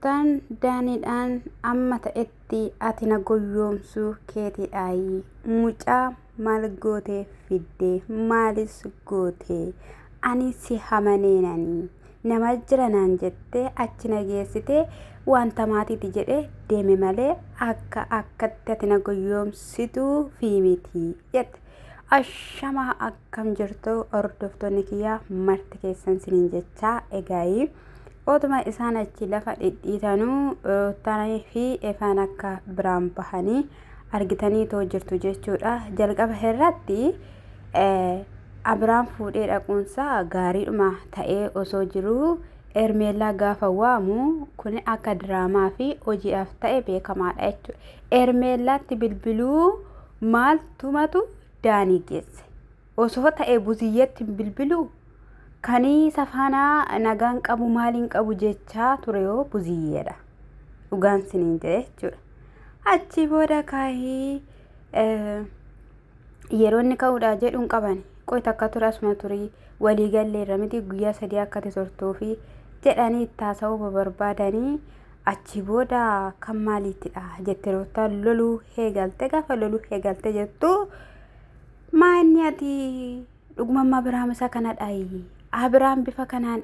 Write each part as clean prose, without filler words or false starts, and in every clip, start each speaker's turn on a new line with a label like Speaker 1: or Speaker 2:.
Speaker 1: Ruutaan daaniidhaan amma ta'etti ati na goyyomsuu keetiidhaayi. Mucaa maal gootee fiddee maalis gootee ani si hamaneenanii nama jira naan jettee achi na geessitee wanta maatiiti jedhee deeme malee akkatti ati na goyyomsituu fi miti jette. Ashamaa akkam jirtu hordoftoonni kiyyaa marti keessan siniin jechaa egaayii. Otuma isaan achi lafa dhidhiitanuu Ruutaanii fi Efaan akka biraan bahanii argitanii too jirtu jechuudha. Jalqaba irratti Abiraan fuudhee dhaquunsaa gaariidhuma ta'ee osoo jiruu Ermeellaa gaafa waamu kun akka diraamaa fi hojiidhaaf ta'e beekamaadha jechuudha. Ermeellaatti bilbiluu maaltumatu daanii geesse. Osoo ta'e buziyyeetti bilbiluu kanii safaanaa nagaan qabu maaliin qabu jechaa ture yoo buziyyeedha. Dhugaan siniin jedhe jechuudha. Achi booda kaayii yeroo inni ka'uudhaa jedhuun qaban qoyta akka ture asuma turii walii galleerra miti guyyaa 3 akkati turtuu fi jedhanii itti haasa'uu barbaadanii achi booda kan maaliittidha jettee Ruutaan loluu eegalte. Gaafa loluu eegalte jettu maanni ati dhugummaa Abiraam isa kanadhaayi. Abiraan bifa kanaan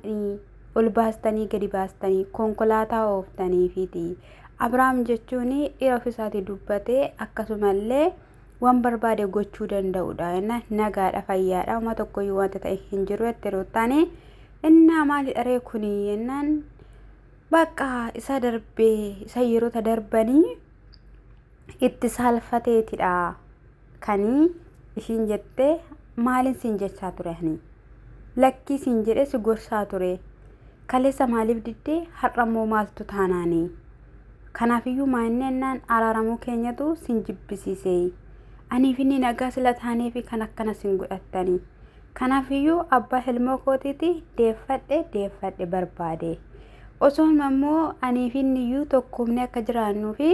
Speaker 1: ol baastanii gadi baastanii konkolaataa ooftanii fiti. Abiraam jechuun dhiira ofiisaatii dubbatee akkasumallee waan barbaade gochuu danda'udha. Nagaadha fayyaadha uma tokkoyyuu wanta ta'e hin jiru jettee Ruutaan innaa maali dharee kuni jennaan bakka isa darbee isa yeroota darbanii itti saalfateetidha kanii ishiin jettee maalin siin jechaa ture ani. Lakkii siin jedhe si gorsaa ture. Kaleessa maaliif diddee har'ammoo maaltu taanaanii. Kanaafiyyuu maannennaan araaramuu keenyatu siin jibbisiisee. Aniif inni nagaa sila taanee fi kan akkana siin godhattanii. Kanaafiyyuu abbaa ilmoo kootiiti deeffadhe barbaade. Osoon ammoo aniif inni iyyuu tokkumne akka jiraannuu fi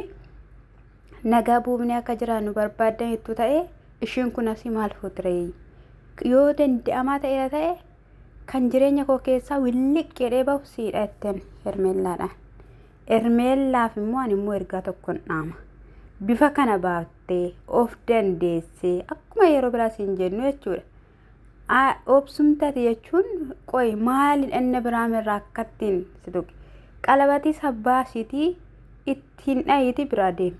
Speaker 1: nagaa buufne akka jiraannu barbaadan ittuu ta'e ishiin kun asii maal fuutiree. Yoo danda'amaa ta'e kan jireenya koo keessaa williqqee bahu siidha jetteen Ermeellaadhaan. Ermeellaaf immoo ani immoo ergaa tokkoon dhaama. Bifa kana baaftee of dandeessee akkuma yeroo biraa siin jennu jechuudha. Obsumtaati jechuun qoy maaliin inni Abiraam irraa akkattiin si tuqe. Qalabatii sabbaasiitii ittiin dhayiiti biraa deeme.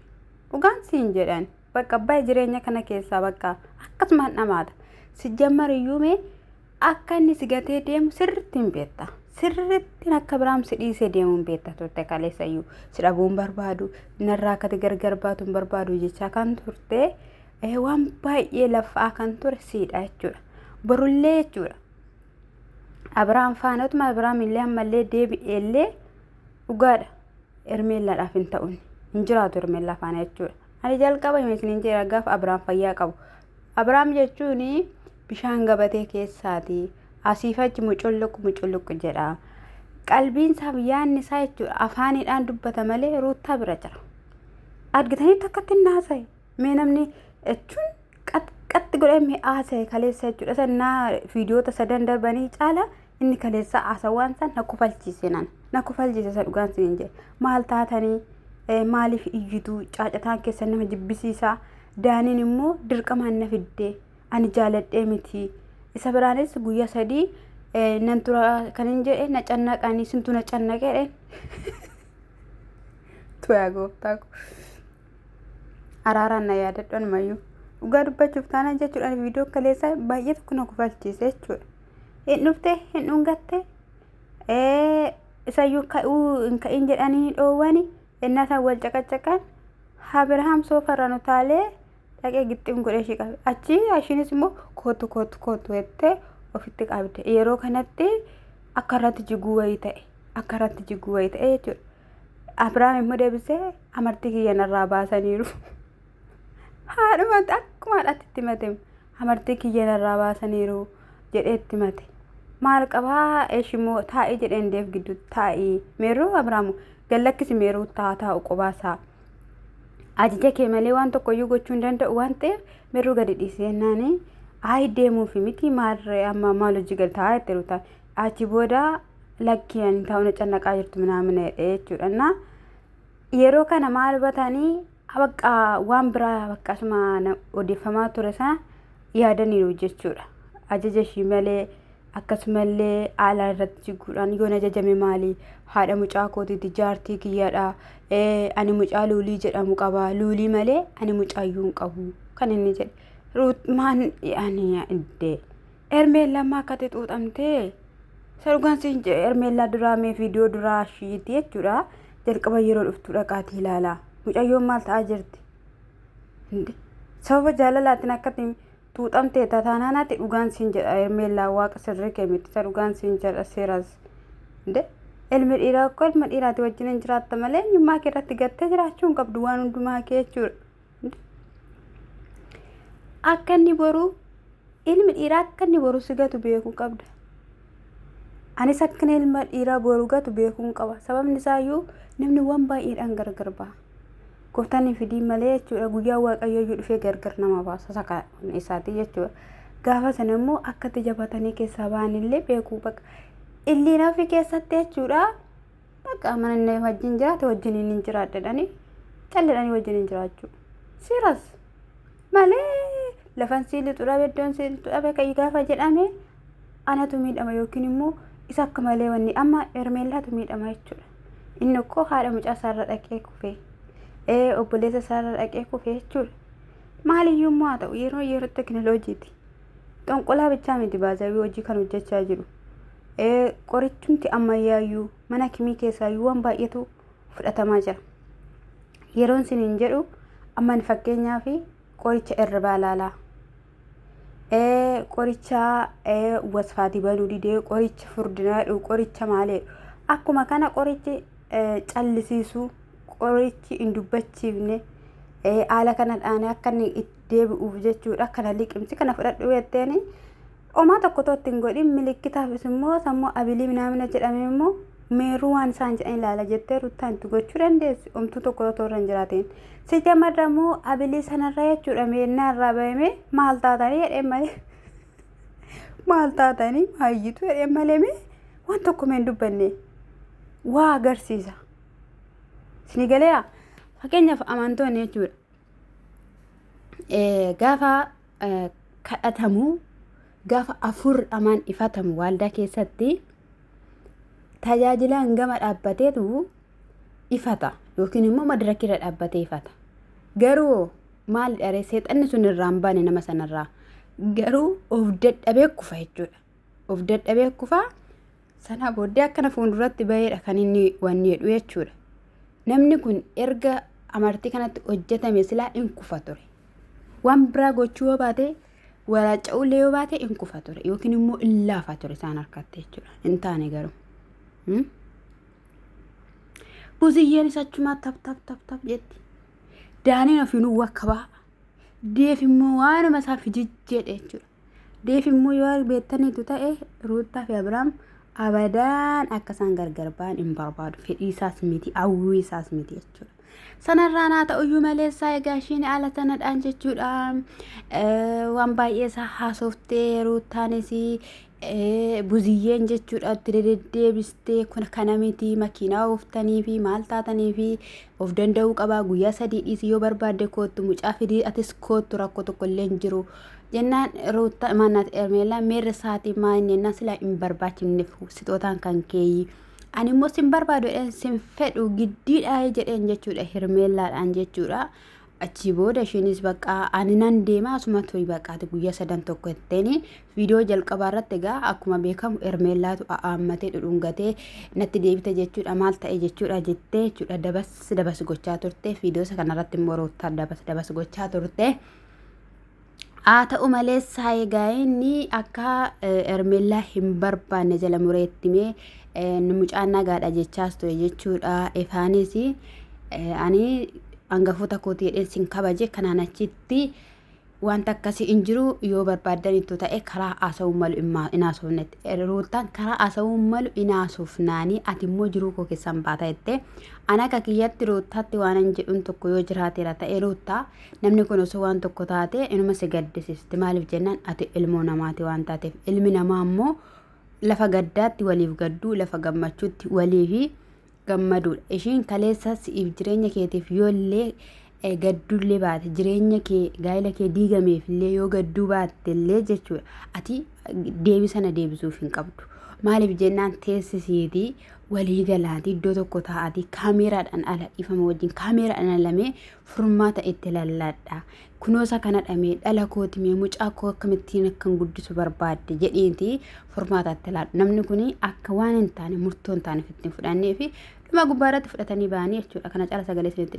Speaker 1: Dhugaan siin jedhan bakka abbaa jireenya kana keessaa bakka akkasumaan dhamaata. Si jammariyyuu mee akka inni si gatee deemu sirriitti hin beekta. Sirriitti akka Abiraam si dhiisee deemu hin beekta turte kaleessayyuu. Si dhabuun barbaadu narraa akkati gargar baatu hin barbaadu jechaa kan turte waan baay'ee lafaa kan ture siidha jechuudha. Barullee jechuudha. Abiraam faanatuma Abiraam illee ammallee deebi'eellee dhugaadha. Ermeellaadhaaf hin ta'uun hin jiraatu Ermeellaa faana jechuudha. Ani jalqaba isiniin jedha gaafa Abiraam fayyaa qabu. Abiraam jechuun bishaan gabatee keessaati. Asiif achi muculluq jedha. Qalbiin isaa yaadni isaa jechuudha afaaniidhaan dubbata malee Ruutaa bira jira. Argitanii akkatti hin haasa'e. Mee namni jechuun qaxxi godhamee haasa'e kaleessa jechuudha. Sannaa viidiyoota 3 darbanii caala inni kaleessa haasawaan san na kufalchiise na kufalchiise isa dhugaan siin jedhe. Maal taatanii maaliif iyyituu caacataan keessa nama jibbisiisaa. Daaniin immoo dirqamaan na fiddee ani jaaladhee miti. Isa biraanis guyyaa 3 nan tura kan hin jedhe na cannaqanii sintu na cannaqee tuyaa gooftaa ko. Araaraan na yaadadhan mayyuu. Dhugaa dubbachuuf taana jechuudhaan viidiyoo kaleessa baay'ee tokko na kufalchiise jechuudha. Hin dhufte hin dhungatte isayyuu ka'uu hin jedhanii dhoowwani innaa isaan wal caqacaqan Abiraam soofarra nu taalee dhaqee gixxiin godhee ishee qabe. Achi ishiinis immoo kootu jettee ofitti qabde. Yeroo kanatti akka irratti jiguu wayii ta'e jechuudha. Abiraam immoo deebisee amartii kiyya narraa baasaniiru. Haadhumatti akkuma haadhatti itti himate amartii kiyya narraa baasaniiru jedhee itti himate. Maal qabaa immoo taa'ee jedheen deef gidduu taa'ee meeruu Abiraam gallakkisi meeruu taa'u qobaasaa. Ajaja kee malee waan tokkoyyuu gochuu hin danda'u waan ta'eef meeruu gadi dhiisee naani deemuufi miti maarree amma maal hojii galtaa jettee Ruutaan. Achi booda lakkii ani taa'uun cannaqaa jirtu ምናምን jechuudha yeroo kana maal batanii bakka waan biraa bakka asuma odeeffamaa ture sana yaadaniiru jechuudha ajaja ishii malee akkasumallee haala irratti jiguudhaan yoon ajajame maali haadha mucaa kootiiti jaartii kiyyaadha ani mucaa luulii jedhamu qaba luulii malee ani mucaayyuu hin qabu kan inni jedhe ruut maan ani idde ermeella amma akkati xuuxamtee sargaan siin ermeella duraamee viidiyoo duraa shiiti jechuudha jalqaba yeroo dhuftu dhaqaatii ilaala mucayyoon maal ta'aa jirti sababa jaalalaatiin akkatti tuuxamtee tataanaanaatti dhugaan siin jedha ermeellaa waaqa sirrii keemiti isa dhugaan siin jedha seeras ilmi dhiiraa akka ilma dhiiraati wajjin hin jiraatta malee eenyummaa kee irratti gattee jiraachuu hin qabdu waan hundumaa kee jechuudha akka inni boru ilmi dhiiraa akka inni boru si gatu beekuu qabda anis akka ilma dhiiraa boru gatu beekuu qaba sababni isaayyuu namni waan baay'eedhaan gargar ba'a gooftaan fidii malee jechuudha guyyaa waaqayyoo dhufee gargar nama baasa saka isaati jechuudha gaafa sana immoo akka itti jabatanii keessaa ba'anillee beekuu baqa illiin ofii keessatti jechuudha baqa mana wajjin jiraate wajjin hin jiraadhani calleedhanii wajjin hin jiraachuu siras malee lafan siili xurabe iddoon siili xurabe kai gaafa jedhame anatu miidhama yookiin immoo isa akka malee wanni amma ermeellaatu miidhama jechuudha inni ko haadha mucaa isaarra dhaqee kufee obboleessa isaarra dhaqee kufee jechuudha maaliyyuu immoo haa ta'u yeroo teknooloojiiti xonqolaa bichaa miti baazaabii hojii kan hojjechaa jiru qorichumti ammayyaayyuu mana kimii keessaayyuu waan baay'eetu fudhatamaa jira yeroon siniin jedhu amman fakkeenyaa fi qoricha irribaa laalaa qoricha wasfaatii banuu didee qoricha furdinaadhu qoricha maalee akkuma kana qorichi callisiisuu qorichi hin dubbachiifne haala kana dhaane akka inni itti deebi'uuf jechuudha kana liqimsi kana fudhadhu jetteeni omaa tokko tootti hin godhin milikkitaafis immoo sammuu abilii naamina jedhame immoo meeruu waan isaan jedhan ilaala jettee ruttaan itti gochuu dandeessi omtuu tokko toorra hin jiraatiin si jamarra immoo abilii sanarra jechuudha meennaa irraa bahame maal taatanii jedheen malee maal taatanii maayyitu jedheen malee waan tokko mee hin dubbanne waa agarsiisa sinigaleera fakkeenyaaf amantoonni jechuudha gaafa kadhatamu gaafa afur amaan ifatamu waldaa keessatti tajaajilaan gama dhaabbateetu ifata yookiin immoo madirakirra dhaabbatee ifata garuu maal dharee seexanni sun irraa hin baane nama sanarraa garuu of dadhabee kufa jechuudha of dadhabee kufa sana booddee akkana fuulduratti baheedha kan inni wanni jedhu jechuudha namni kun erga amartii kanatti hojjetame silaa in kufa ture waan biraa gochuu yoo baate waraaca'ullee yoo baate in kufa ture yookiin immoo illaafa ture isaan harkatti jechuudha hin taane garuu buziyyeen isachumaa tap jetti daaniin ofiinuu wakkabaa deef immoo waanuma isaa fijijjeedha jechuudha deef immoo yoo beektaniitu ta'e ruuttaa fi abiraam abadaan akka isaan gargar ba'an hin barbaadu fedhii isaas miti hawwii isaas miti jechuudha sanarraan haa ta'uyyuu maleessaa egaa ishiin haala sanadhaan jechuudha waan baay'ee isaa haasoftee ruuttaanis buziyyeen jechuudha itti deddeebistee kana miti makiinaa ooftanii fi maal taatanii fi of danda'uu qabaa guyyaa 3 dhiisii yoo barbaadde koottu mucaa fidii atis koottu rakkoo tokko illee hin jiru jennaan ruutta maannat ermeellaa meerre saatii maanni ennaa silaa hin barbaachifneef sitootaan kan keeyyi ani immoo sin barbaadu jedheen sin fedhu giddiidhaa jedheen jechuudha hermeellaadhaan jechuudha achi booda ishiinis baqa ani nan deema asuma turi baqaati guyyaa 3 tokko jetteeni viidiyoo jalqabaa irratti egaa akkuma beekamu ermeellaatu aammatee dhudhungatee natti deebite jechuudha maal ta'e jechuudha jettee jechuudha dabas gochaa turte viidiyoo kana irratti immoo ruuttaa dabas gochaa turte haa ta'u malee egaa inni akka ermeellaa hin barbaanne jala mureettimee mucaan nagaadha jechaas ture jechuudha ifaanis ani angafoota kootii jedheen sin kabaje kanaan achitti wanta akkasii hin jiru yoo barbaadanitu ta'e karaa haasa'uu malu inaasofnetti ruuttaan karaa haasa'uu malu inaasofnaanii ati immoo jiruu koo keessan baata jettee ana akka kiyyatti ruuttaatti waan hin jedhuun tokko yoo jiraateera ta'e ruuttaa namni kun osoo waan tokko taate inuma si gaddisiisti maaliif jennaan ati ilmoo namaati waan taateef ilmi namaa immoo lafa gaddaatti waliif gadduu lafa gammachuutti waliifi gammaduudha. Ishiin kaleessa siif jireenya keetiif yoollee gaddullee baate jireenya kee gaa'ela kee diigameef illee yoo gadduu baatte illee jechuudha. Ati deebii sana deebisuuf hin qabdu. Maaliif jennaan teessisiitii walii galaatii iddoo tokko taa'atii kaameraadhaan ala ifama wajjin kaameeraadhaan alamee furmaata itti lallaadha. Kunoosa kana dhamee dhala kooti mee mucaa koo akkamittiin akkan guddisu barbaadde jedhiitii furmaata itti laadhu. Namni kun akka waan hin taane murtoo hin taane ittiin fudhannee fi dhuma gubbaarratti fudhatanii ba'anii jechuudha. Kana caala sagalee isinitti